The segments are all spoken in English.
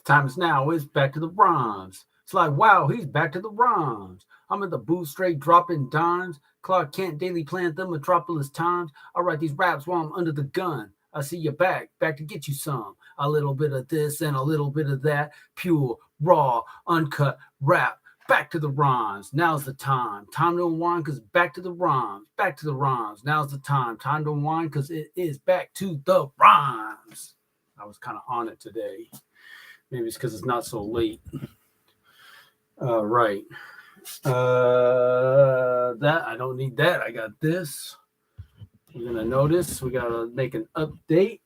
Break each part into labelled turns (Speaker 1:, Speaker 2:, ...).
Speaker 1: The time is now. It's back to the rhymes. It's like, wow, he's back to the rhymes. I'm in the booth straight dropping dimes. Clark Kent daily playing the Metropolis Times. I write these raps while I'm under the gun. I see you back to get you some. A little bit of this and a little bit of that. Pure, raw, uncut rap. Back to the rhymes. Now's the time. Time to unwind because back to the rhymes. Back to the rhymes. Now's the time. Time to unwind because it is back to the rhymes. I was kind of on it today. Maybe it's because it's not so late. Right. That I don't need that. I got this. We're gonna notice we gotta make an update.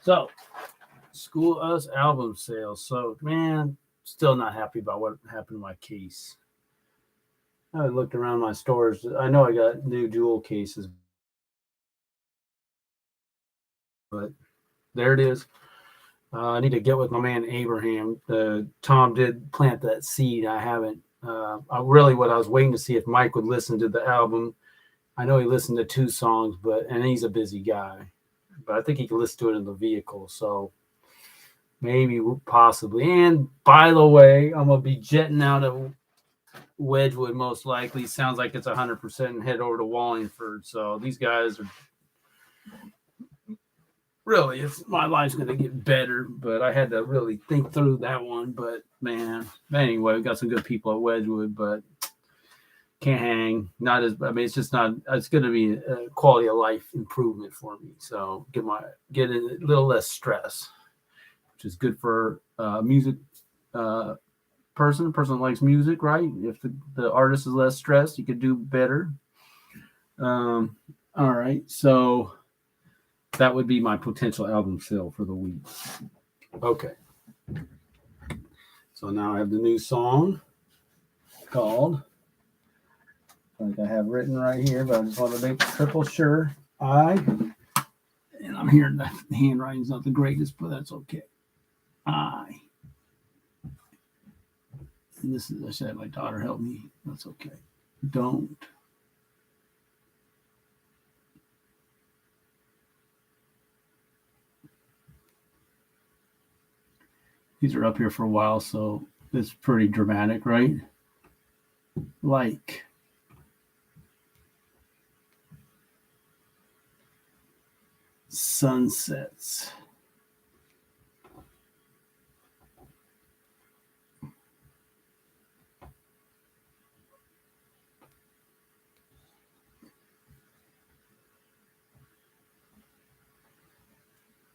Speaker 1: So, School Us album sales. So, man, still not happy about what happened to my case. I looked around my stores. I know I got new jewel cases, but there it is. I need to get with my man Abraham. Tom did plant that seed. I haven't. What I was waiting to see if Mike would listen to the album. I know he listened to 2 songs, and he's a busy guy. But I think he can listen to it in the vehicle. So maybe, possibly. And by the way, I'm gonna be jetting out of Wedgwood most likely. Sounds like it's 100% and head over to Wallingford. So these guys are. Really, my life's going to get better, but I had to really think through that one. But, man, anyway, we got some good people at Wedgwood, but can't hang. It's just not, it's going to be a quality of life improvement for me. So get a little less stress, which is good for music person. A person that likes music, right? If the artist is less stressed, you could do better. All right, so that would be my potential album sale for the week. Okay. So now I have the new song called, like I have written right here, but I just want to make triple sure. And I'm hearing the handwriting's not the greatest, but that's okay. And this is, I said, my daughter help me. That's okay. Don't. These are up here for a while, so it's pretty dramatic, right? Like. Sunsets.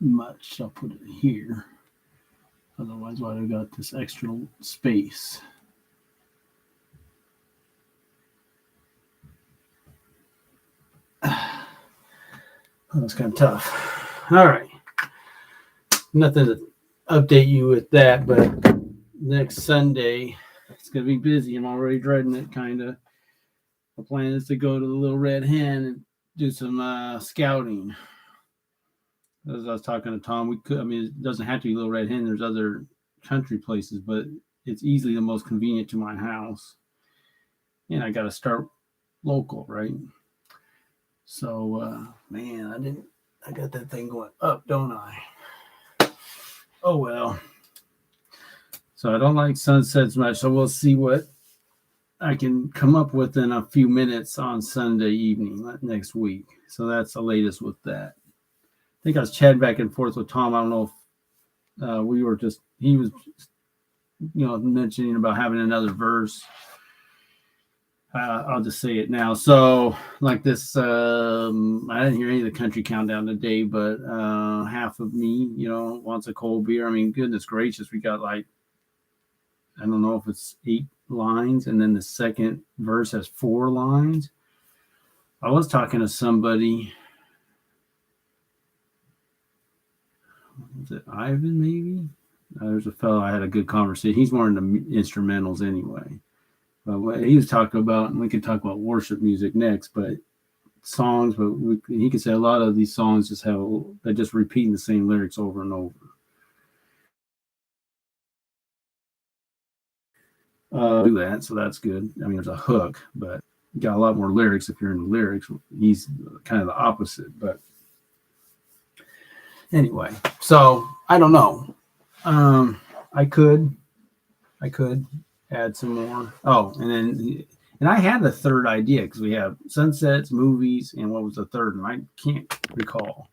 Speaker 1: Much. I'll put it here. Otherwise, why do I got this extra space? That's kind of tough. All right. Nothing to update you with that, but next Sunday, it's going to be busy. I'm already dreading it, kind of. The plan is to go to the Little Red Hen and do some scouting. As I was talking to Tom, it doesn't have to be Little Red Hen. There's other country places, but it's easily the most convenient to my house. And I got to start local, right? So, man, I got that thing going up, don't I? Oh, well. So I don't like sunsets much, so we'll see what I can come up with in a few minutes on Sunday evening next week. So that's the latest with that. I think I was chatting back and forth with Tom. I don't know if he was, mentioning about having another verse. I'll just say it now. So like this, I didn't hear any of the country countdown today, but half of me, wants a cold beer. I mean, goodness gracious, we got I don't know if it's 8 lines, and then the second verse has 4 lines. I was talking to somebody. Was it Ivan, maybe? There's a fellow I had a good conversation. He's more into instrumentals anyway. But what he was talking about, and we can talk about worship music next, but songs, he could say a lot of these songs they're just repeating the same lyrics over and over. Do that, so that's good. I mean, there's a hook, but you got a lot more lyrics if you're in the lyrics. He's kind of the opposite, but Anyway, so I don't know. Um, I could add some more. Oh, and I had a third idea because we have sunsets, movies, and what was the third? And I can't recall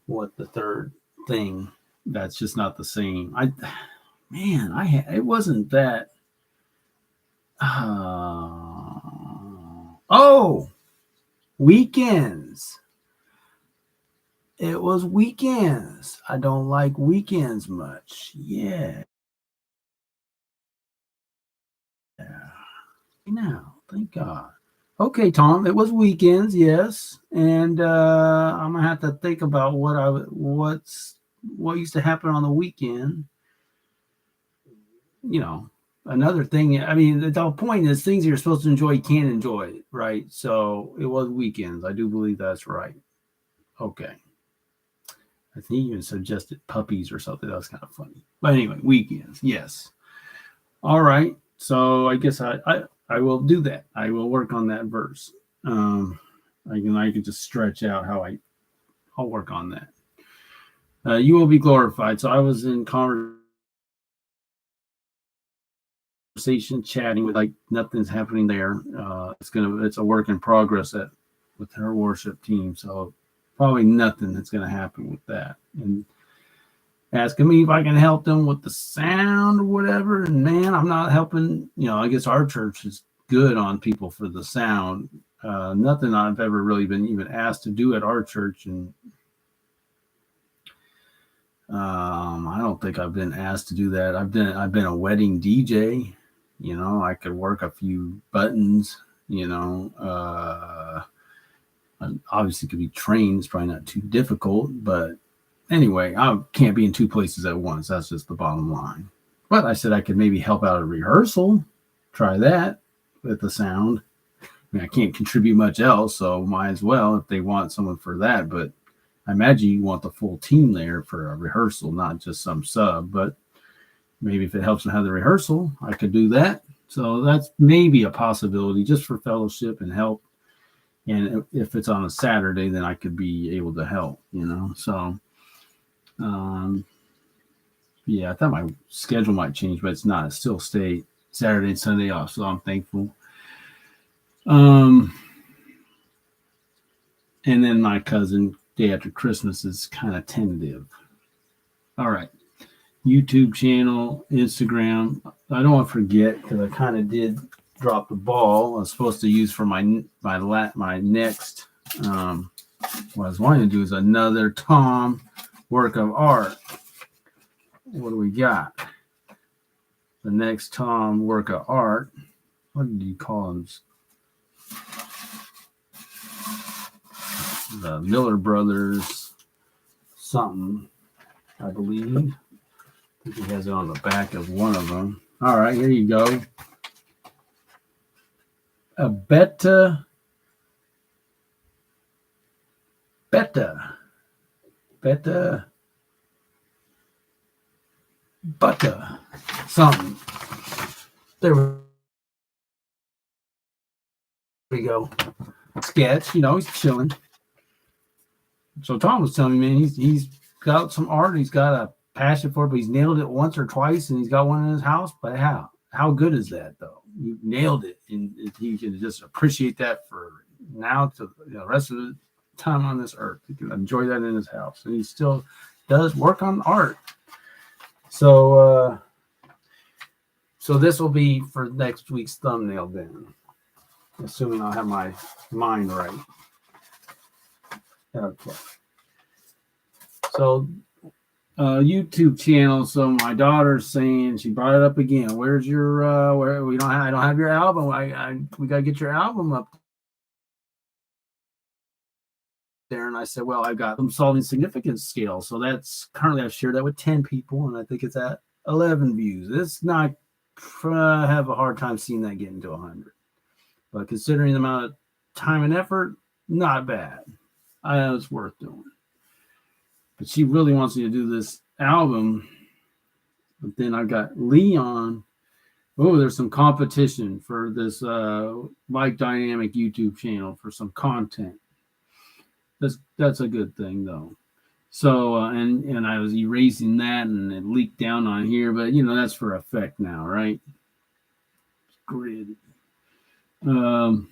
Speaker 1: what the third thing. That's just not the same. It wasn't that. Oh, weekends. It was weekends. I don't like weekends much. Yeah. Now, thank God. Okay, Tom. It was weekends, yes, and I'm gonna have to think about what used to happen on the weekend. You know, another thing. I mean, the whole point is things you're supposed to enjoy, you can't enjoy, right? So it was weekends. I do believe that's right. Okay. I think he even suggested puppies or something. That was kind of funny. But anyway, weekends, yes. All right. So I guess I will do that. I will work on that verse. I can just stretch out how I'll work on that. You will be glorified. So I was in conversation chatting with like nothing's happening there. It's a work in progress with her worship team. So probably nothing that's gonna happen with that. And asking me if I can help them with the sound or whatever. And man, I'm not helping. I guess our church is good on people for the sound. Nothing I've ever really been even asked to do at our church, and I don't think I've been asked to do that. I've been a wedding DJ. I could work a few buttons. Obviously could be trained. It's probably not too difficult, but anyway, I can't be in two places at once. That's just the bottom line. But I said I could maybe help out a rehearsal. Try that with the sound. I mean, I can't contribute much else, so might as well if they want someone for that. But I imagine you want the full team there for a rehearsal, not just some sub. But maybe if it helps them have the rehearsal, I could do that. So that's maybe a possibility just for fellowship and help. And if it's on a Saturday, then I could be able to help, So, yeah, I thought my schedule might change, but it's not. It still stay Saturday and Sunday off, so I'm thankful. And then my cousin, day after Christmas, is kind of tentative. All right. YouTube channel, Instagram. I don't want to forget because I kind of did drop the ball. I was supposed to use for my next. What I was wanting to do is another Tom work of art. What do we got? The next Tom work of art. What did you call him? The Miller Brothers something, I believe. I think he has it on the back of one of them. All right, here you go. A beta butter something. There we go. Sketch, he's chilling. So Tom was telling me, man, he's got some art. He's got a passion for it, but he's nailed it once or twice, and he's got one in his house. But how good is that, though? You nailed it, and he can just appreciate that for now to the rest of the time on this earth. He can enjoy that in his house, and he still does work on art. So this will be for next week's thumbnail then, assuming I'll have my mind right. Okay. So YouTube channel. So my daughter's saying, she brought it up again. Where's your I don't have your album. We gotta get your album up there. And I said, well, I've got them solving significance scale. So that's currently I've shared that with 10 people, and I think it's at 11 views. It's not have a hard time seeing that getting to 100. But considering the amount of time and effort, not bad. It's worth doing. But she really wants me to do this album. But then I got Leon. Oh, there's some competition for this Mike Dynamic YouTube channel for some content. That's a good thing, though. So and I was erasing that, and it leaked down on here, but that's for effect now, right? Grid. Um,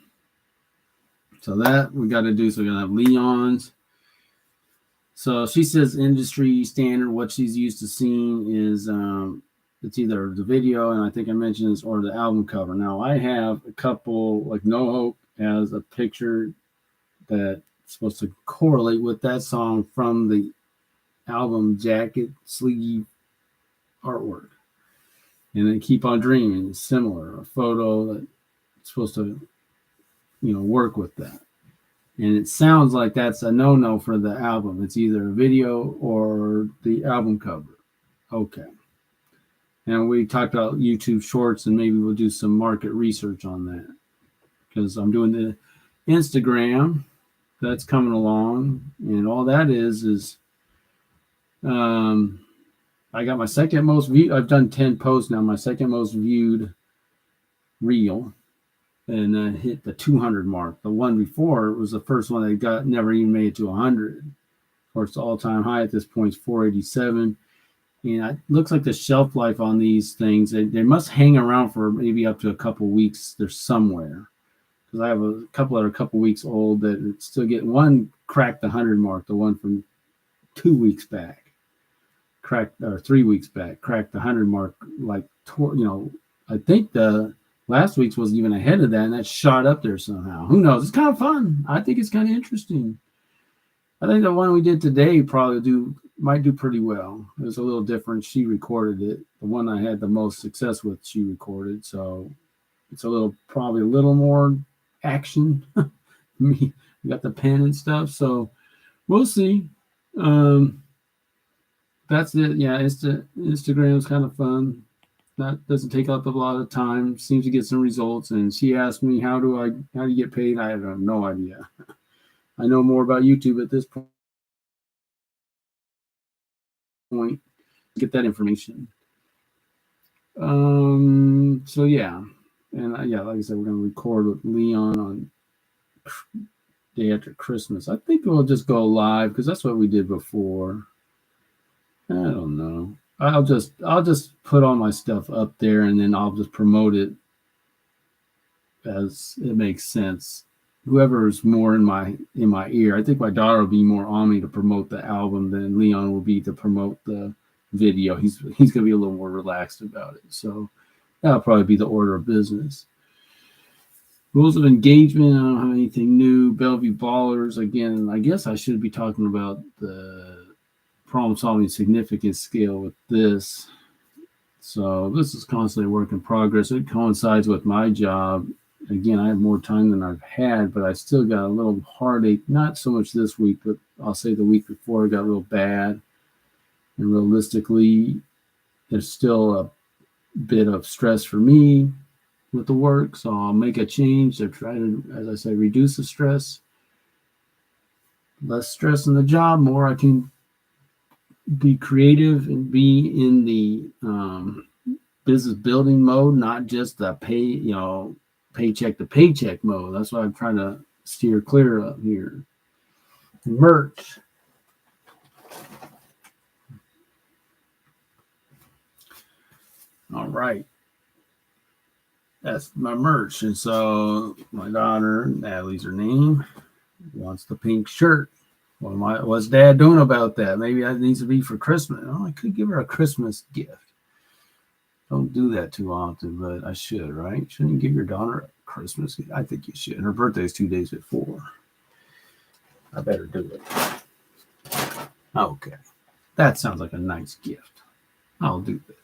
Speaker 1: so that we got to do. So we're gonna have Leon's. So she says industry standard. What she's used to seeing is it's either the video, and I think I mentioned this, or the album cover. Now I have a couple, like No Hope has a picture that's supposed to correlate with that song from the album jacket sleeve artwork. And then Keep on Dreaming is similar, a photo that's supposed to, work with that. And it sounds like that's a no-no for the album. It's either a video or the album cover. Okay. And we talked about YouTube Shorts, and maybe we'll do some market research on that, because I'm doing the Instagram. That's coming along, and all that is I got my second most viewed. I've done 10 posts now. My second most viewed reel, and then hit the 200 mark. The one before was the first one that got never even made it to 100. Of course, the all-time high at this point is 487. And it looks like the shelf life on these things, they must hang around for maybe up to a couple weeks. They're somewhere, because I have a couple that are a couple weeks old that still get one cracked the 100 mark. The one from 2 weeks back cracked, or 3 weeks back cracked the 100 mark. Like, I think the last week's was even ahead of that, and that shot up there somehow. Who knows? It's kind of fun. I think it's kind of interesting. I think the one we did today might do pretty well. It was a little different. She recorded it. The one I had the most success with, she recorded. So it's probably a little more action. We got the pen and stuff. So we'll see. That's it. Yeah, Instagram is kind of fun. That doesn't take up a lot of time. Seems to get some results. And she asked me, how do you get paid? I have no idea. I know more about YouTube at this point. Get that information. So yeah, and like I said, we're gonna record with Leon on day after Christmas. I think we'll just go live, because that's what we did before. I don't know. I'll just put all my stuff up there, and then I'll just promote it as it makes sense. Whoever's more in my ear. I think my daughter will be more on me to promote the album than Leon will be to promote the video. He's gonna be a little more relaxed about it. So that'll probably be the order of business. Rules of engagement. I don't have anything new. Bellevue Ballers. Again, I guess I should be talking about the problem-solving significance scale with this. So this is constantly a work in progress. It coincides with my job. Again, I have more time than I've had, but I still got a little heartache. Not so much this week, but I'll say the week before it got real bad. And realistically, there's still a bit of stress for me with the work. So I'll make a change to try to, as I say, reduce the stress. Less stress in the job, more I can be creative and be in the business building mode, not just the paycheck to paycheck mode. That's what I'm trying to steer clear of here. Merch. All right. That's my merch. And so my daughter, Natalie's her name, wants the pink shirt. What's Dad doing about that? Maybe that needs to be for Christmas. Oh, I could give her a Christmas gift. Don't do that too often, but I should, right? Shouldn't you give your daughter a Christmas gift? I think you should. Her birthday is 2 days before. I better do it. Okay. That sounds like a nice gift. I'll do that.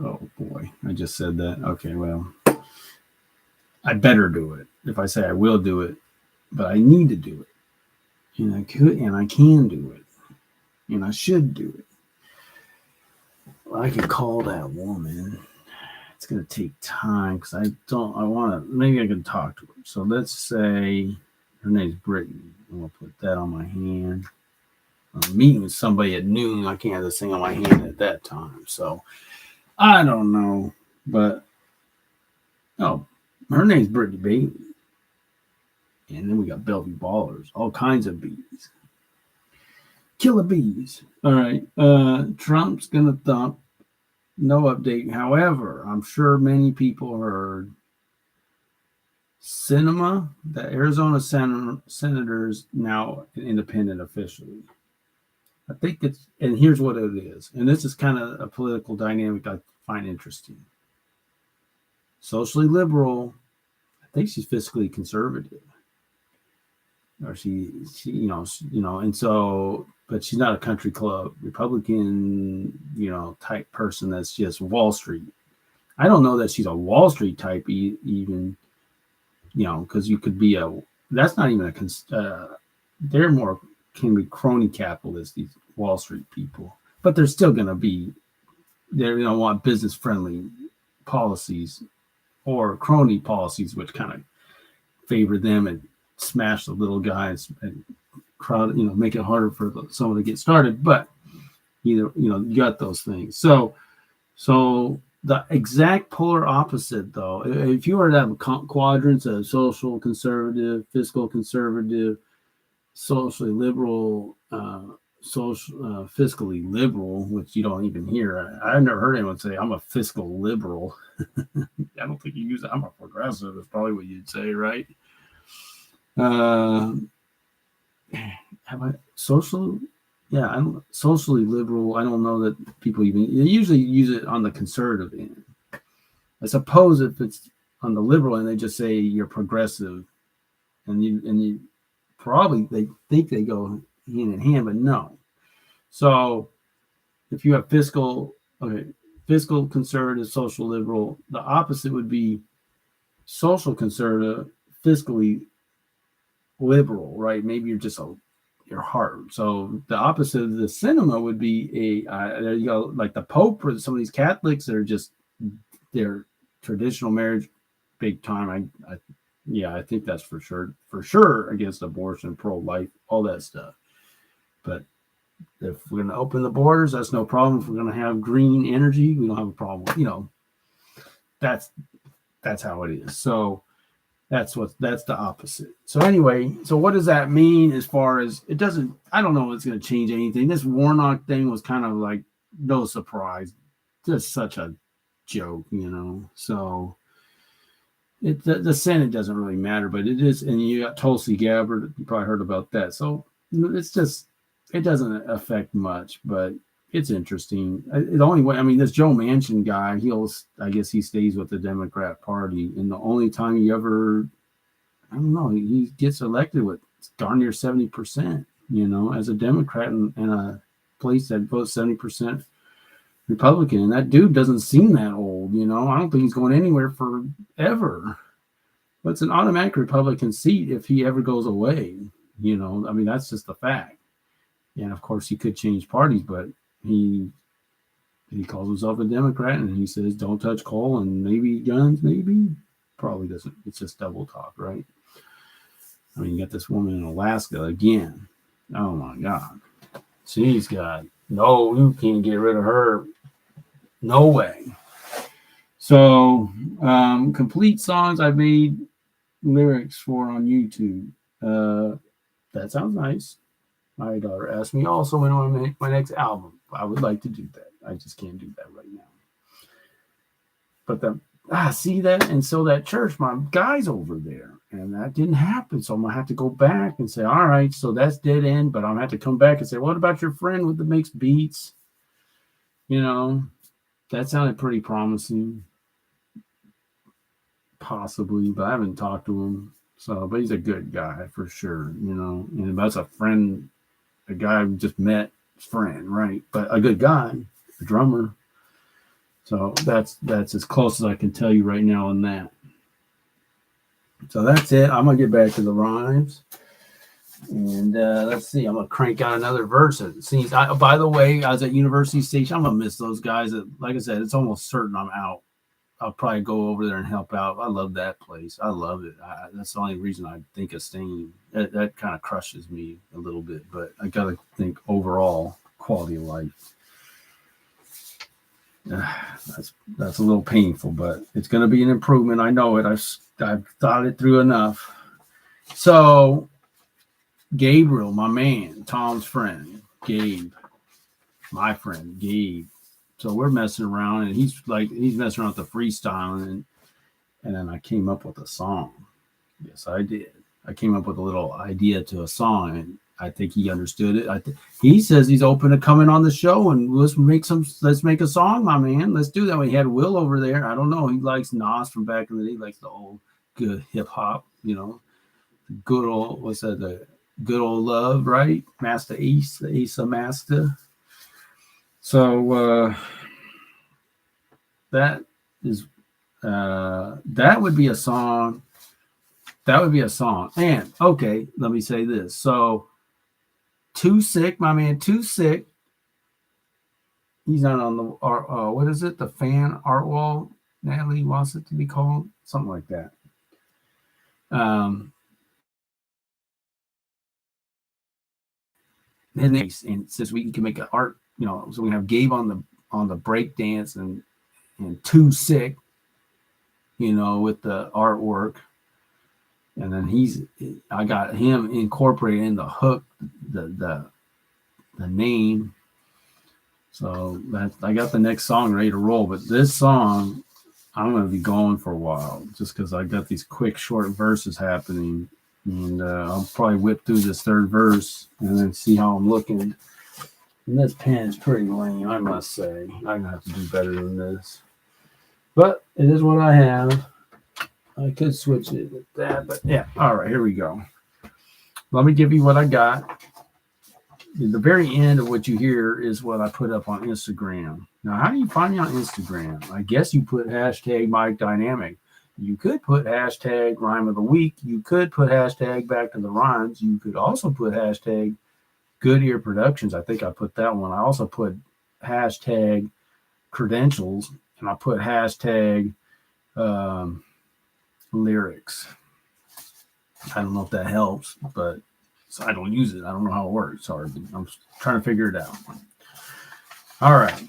Speaker 1: Oh, boy. I just said that. Okay, well, I better do it. If I say I will do it, but I need to do it. And I could, and I can do it. And I should do it. Well, I could call that woman. It's going to take time, because maybe I can talk to her. So let's say her name's Brittany. I'm going to put that on my hand. I'm meeting with somebody at noon. I can't have this thing on my hand at that time. So I don't know. But, her name's Brittany Bailey. And then we got Bellevue Ballers. All kinds of bees. Killer bees. All right. Trump's gonna thump. No update. However, I'm sure many people heard Cinema, the Arizona senator's now an independent officially. I think it's, and here's what it is. And this is kind of a political dynamic I find interesting. Socially liberal, I think she's fiscally conservative. Or and so, but she's not a country club Republican, type person that's just Wall Street. I don't know that she's a Wall Street type even, because you could be that's not even they're more can be crony capitalists, these Wall Street people, but they're still going to be, they don't want business friendly policies or crony policies, which kind of favor them and smash the little guys and crowd, make it harder for someone to get started. But you got those things. So the exact polar opposite, though, if you were to have quadrants of social conservative, fiscal conservative, socially liberal, fiscally liberal, which you don't even hear. I've never heard anyone say I'm a fiscal liberal. I don't think you use it. I'm a progressive. That's probably what you'd say, right? How about social? Yeah, I'm socially liberal. I don't know that people they usually use it on the conservative end. I suppose if it's on the liberal end, they just say you're progressive, and you probably they think they go hand in hand, but no. So if you have fiscal conservative, social liberal, the opposite would be social conservative, fiscally liberal, right? Maybe you're just you're hard. So the opposite of the cinema would be there you go, like the Pope or some of these Catholics that are just their traditional marriage big time. I think that's for sure against abortion, pro-life, all that stuff. But if we're going to open the borders, that's no problem. If we're going to have green energy, we don't have a problem. That's how it is. So that's the opposite. So anyway, so what does that mean as far as it doesn't, I don't know if it's going to change anything. This Warnock thing was kind of like no surprise, just such a joke, so the Senate doesn't really matter, but it is, and you got Tulsi Gabbard, you probably heard about that. So it's just, it doesn't affect much, but it's interesting. The only way, this Joe Manchin guy, I guess he stays with the Democrat Party, and the only time he ever, I don't know, he gets elected with darn near 70%, as a Democrat in a place that votes 70% Republican, and that dude doesn't seem that old. I don't think he's going anywhere forever. But it's an automatic Republican seat if he ever goes away. That's just the fact. And of course, he could change parties, but he calls himself a Democrat, and he says don't touch coal and maybe guns. Maybe, probably doesn't. It's just double talk, right? You got this woman in Alaska again. Oh my God, she's got you can't get rid of her. No way. So, complete songs I've made lyrics for on YouTube. That sounds nice. My daughter asked me also when I want to make my next album. I would like to do that. I just can't do that right now. But see that? And so that church, my guy's over there. And that didn't happen. So I'm going to have to go back and say, all right, so that's dead end. But I'm going to have to come back and say, what about your friend with the mixed beats? That sounded pretty promising. Possibly, but I haven't talked to him. So, but he's a good guy for sure, and that's a friend, a guy we just met, friend, right? But a good guy, a drummer. So that's as close as I can tell you right now on that. So that's it. I'm gonna get back to the rhymes. And let's see, I'm going to crank out another verse. By the way, I was at University Station. I'm going to miss those guys. Like I said, it's almost certain I'm out. I'll probably go over there and help out. I love that place. I love it. That's the only reason I think of staying. That kind of crushes me a little bit. But I got to think overall quality of life. That's a little painful, but it's going to be an improvement. I know it. I've thought it through enough. So Gabriel, my man, Tom's friend, Gabe, my friend Gabe. So we're messing around, and he's messing around with the freestyling, and then I came up with a song. Yes, I did. I came up with a little idea to a song, and I think he understood it. He says he's open to coming on the show, and let's make a song, my man. Let's do that. We had Will over there. I don't know. He likes Nas from back in the day. He likes the old good hip hop, good old, what's that? The good old love, right? Master Ace, the Ace of Master. So that would be a song. That would be a song. And okay, let me say this. So Too Sick, my man, Too Sick. He's not on the what is it? The fan art wall. Natalie wants it to be called something like that. And since we can make an art, so we have Gabe on the break dance and Too Sick, with the artwork. And then I got him incorporated in the hook, the name. So I got the next song ready to roll. But this song, I'm going to be going for a while just because I got these quick, short verses happening. And I'll probably whip through this third verse and then see how I'm looking. And this pen is pretty lame, I must say. I'm going to have to do better than this. But it is what I have. I could switch it with that, but yeah. All right, here we go. Let me give you what I got. At the very end of what you hear is what I put up on Instagram. Now, how do you find me on Instagram? I guess you put hashtag Mike Dynamic. You could put hashtag Rhyme of the Week. You could put hashtag Back to the Rhymes. You could also put hashtag Good Ear Productions. I think I put that one. I also put hashtag Credentials, and I put hashtag lyrics. I don't know if that helps, but I don't use it. I don't know how it works. Sorry, I'm trying to figure it out. All right.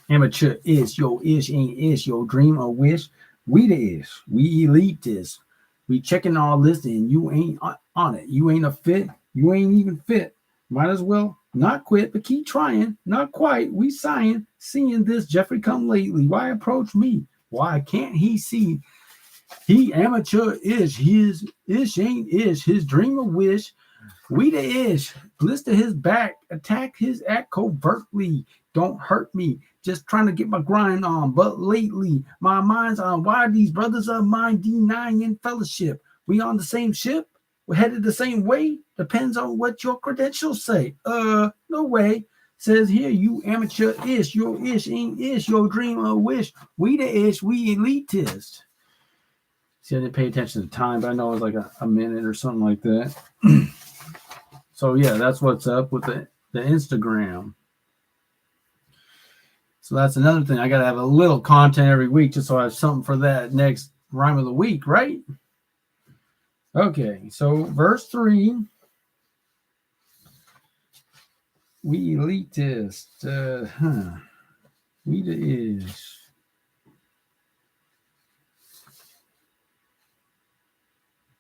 Speaker 1: Amateur ish, yo ish ain't ish, yo dream or wish. We the ish. We elite this. We checking all this and you ain't on it. You ain't a fit. You ain't even fit. Might as well not quit, but keep trying. Not quite. We sighing. Seeing this Jeffrey come lately. Why approach me? Why can't he see? He amateur ish, his ish ain't ish, his dream or wish. We the ish, blister his back, attack his act covertly. Don't hurt me, just trying to get my grind on. But lately, my mind's on why these brothers of mine denying fellowship. We on the same ship, we're headed the same way. Depends on what your credentials say. No way. Says here, you amateur ish, your ish ain't ish, your dream or wish. We the ish, we elitist. See, I didn't pay attention to time, but I know it was like a minute or something like that. So, yeah, that's what's up with the Instagram. So that's another thing. I got to have a little content every week just so I have something for that next rhyme of the week, right? Okay, so verse 3. We elitist. We the ish.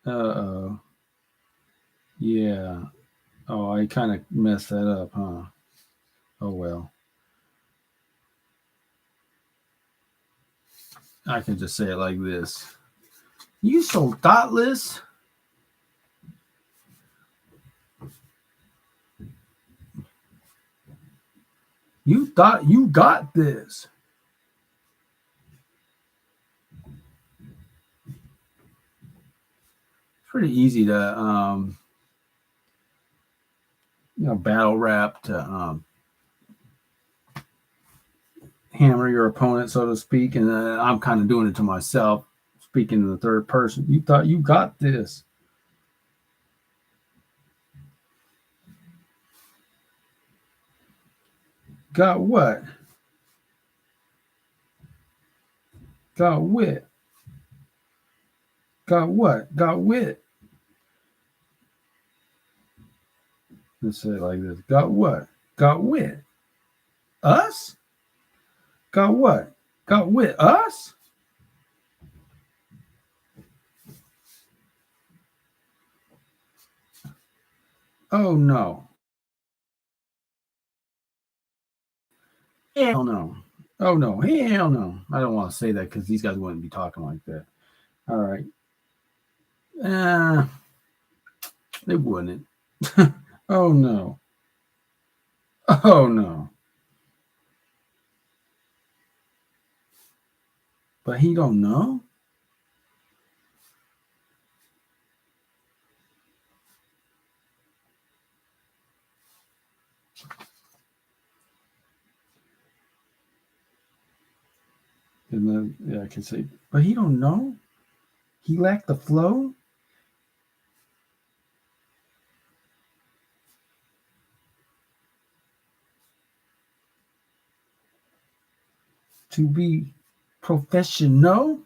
Speaker 1: Uh-oh. Yeah. Oh, I kind of messed that up, huh? Oh, well. I can just say it like this. You so thoughtless. You thought you got this. Pretty easy to battle rap to hammer your opponent, so to speak. And I'm kind of doing it to myself, speaking in the third person. You thought you got this. Got what? Got wit. Got what? Got wit. Let's say it like this. Got what? Got wit. Us? Got what? Got wit. Us? Oh no. Hell no. Oh no. Hell no. I don't want to say that because these guys wouldn't be talking like that. All right. They wouldn't. Oh no. Oh no. But he don't know? And then yeah, I can say, but he don't know? He lacked the flow? To be professional?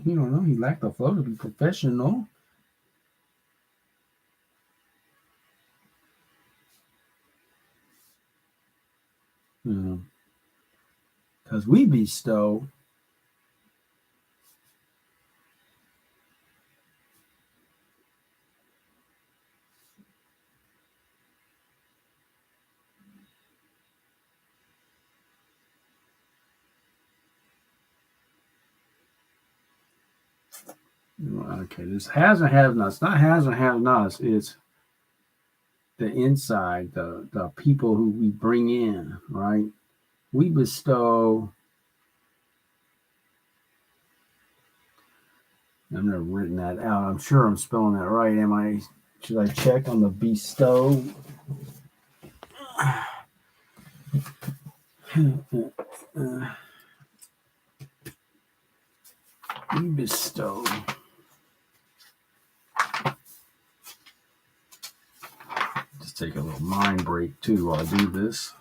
Speaker 1: He don't know. He lacked the flow to be professional. Because we bestow. Okay, this has and have nots. Not has and have nots. It's the inside, the people who we bring in, right? We bestow. I've never written that out. I'm sure I'm spelling that right. Am I? Should I check on the bestow? We bestow. Just take a little mind break too while I do this.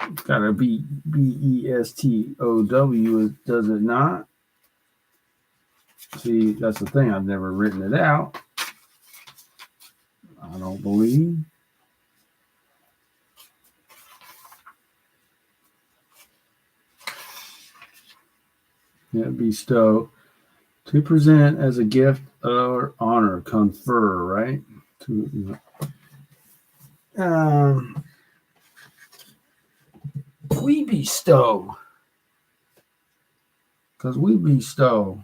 Speaker 1: It's gotta be bestow, does it not? See, that's the thing. I've never written it out. I don't believe. Yeah, bestow. To present as a gift or honor, confer, right? We bestow. Because we bestow.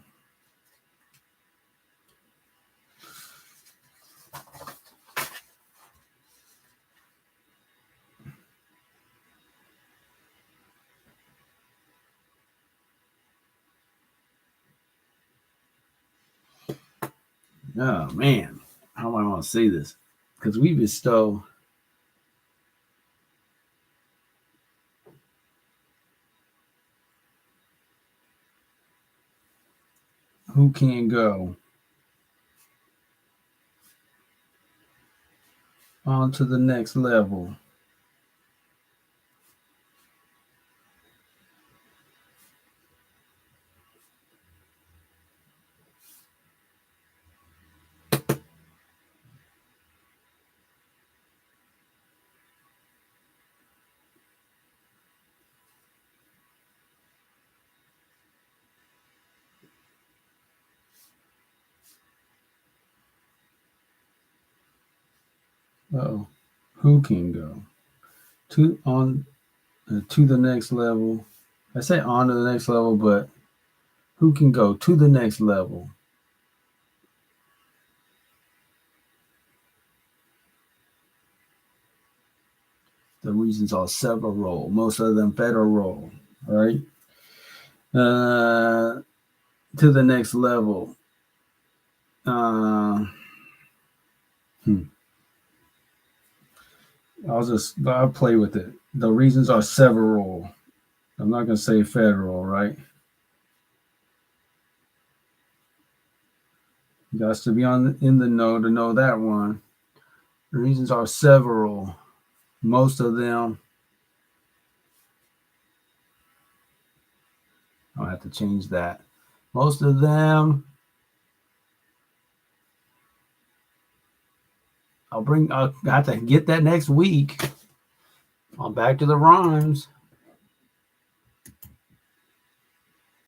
Speaker 1: Oh man, how do I want to say this? Because we bestow. Who can go on to the next level? Oh, who can go to the next level? I say on to the next level, but who can go to the next level? The reasons are several, most of them federal, right? To the next level. Uh, hmm. I'll play with it. The reasons are several. I'm not gonna say federal, right? You got to be in the know to know that one. The reasons are several. Most of them. I'll have to change that. Most of them. I'll have to get that next week. On back to the rhymes.